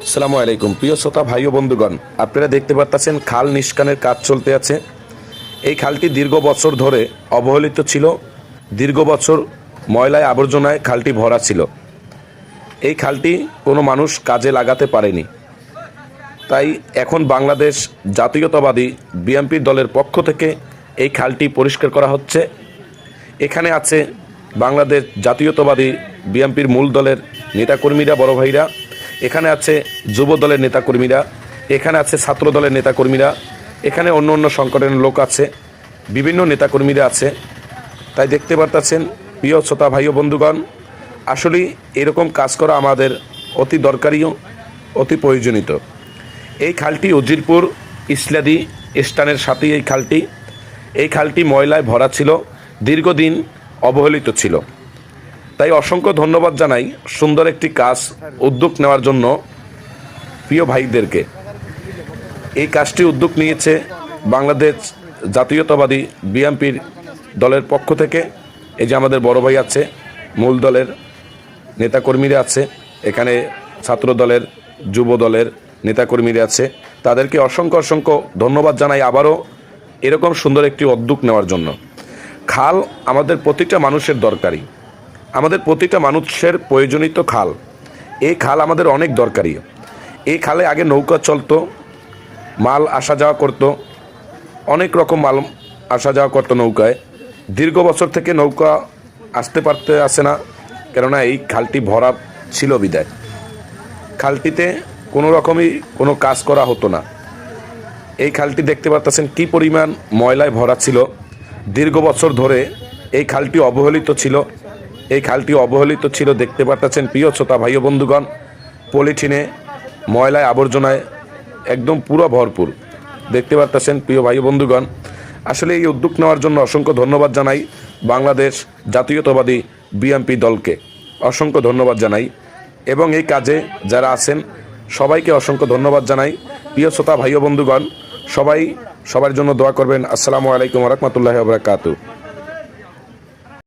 আসসালামু আলাইকুম প্রিয় শ্রোতা ভাই ও বন্ধুগণ, আপনারা দেখতে পাচ্ছেন খাল নিষ্কানের কাজ চলতে আছে। এই খালটি দীর্ঘ বছর ধরে অবহেলিত ছিল। দীর্ঘ বছর ময়লায় আবর্জনায় খালটি ভরা ছিল। এই খালটি কোনো মানুষ কাজে লাগাতে পারেনি। তাই এখন বাংলাদেশ জাতীয়তাবাদী বিএনপি দলের পক্ষ থেকে এই খালটি পরিষ্কার করা হচ্ছে। এখানে আছে বাংলাদেশ জাতীয়তাবাদী বিএনপির মূল দলের নেতাকর্মীরা, বড় ভাইরা। এখানে আছে যুব দলের নেতাকর্মীরা, এখানে আছে ছাত্র দলের নেতাকর্মীরা, এখানে অন্য অন্য সংগঠনের লোক আছে, বিভিন্ন নেতাকর্মীরা আছে। তাই দেখতে পারতেছেন প্রিয় শ্রোতা ভাই ও বন্ধুগণ, আসলেই এরকম কাজ করা আমাদের অতি দরকারিও, অতি প্রয়োজনীয়। এই খালটি উজিরপুর ইসলাদি স্টানের সাথেই এই খালটি ময়লায় ভরা ছিল, দীর্ঘদিন অবহেলিত ছিল। তাই অসংখ্য ধন্যবাদ জানাই সুন্দর একটি কাজ উদ্যোগ নেওয়ার জন্য প্রিয় ভাইদেরকে। এই কাজটি উদ্যোগ নিয়েছে বাংলাদেশ জাতীয়তাবাদী বিএনপির দলের পক্ষ থেকে। এই যে আমাদের বড় ভাই আছে, মূল দলের নেতাকর্মীরা আছে, এখানে ছাত্র দলের, যুব দলের নেতাকর্মীরা আছে। তাদেরকে অসংখ্য অসংখ্য ধন্যবাদ জানাই আবারও এরকম সুন্দর একটি উদ্যোগ নেওয়ার জন্য। খাল আমাদের প্রতিটা মানুষের দরকারি, আমাদের প্রতিটা মানুষের প্রয়োজনীয় খাল। এই খাল আমাদের অনেক দরকারি। এই খালে আগে নৌকা চলতো, মাল আসা যাওয়া করতো, অনেক রকম মাল আসা যাওয়া করতো নৌকায়। দীর্ঘ বছর থেকে নৌকা আসে না, কেননা এই খালটি ভরা ছিল বিদায়। খালটিতে কোনো রকমই কোনো কাজ করা হতো না। এই খালটি দেখতে পাচ্ছেন কি পরিমাণ ময়লায় ভরা ছিল। দীর্ঘ বছর ধরে এই খালটি অবহেলিত ছিল। দেখতে পাচ্ছেন প্রিয় শ্রোতা ভাই ও বন্ধুগণ, পলিথিনে, ময়লায়, আবর্জনায় একদম পুরো ভরপুর। দেখতে পাচ্ছেন প্রিয় ভাই ও বন্ধুগণ, আসলে এই উদ্যোগ নেওয়ার জন্য অসংখ্য ধন্যবাদ জানাই বাংলাদেশ জাতীয়তাবাদী বিএনপি দলকে। অসংখ্য ধন্যবাদ জানাই এবং এই কাজে যারা আছেন সবাইকে অসংখ্য ধন্যবাদ জানাই। প্রিয় শ্রোতা ভাই ও বন্ধুগণ, সবাই সবার জন্য দোয়া করবেন। আসসালামু আলাইকুম ওয়া রাহমাতুল্লাহি ওয়া বারাকাতুহু।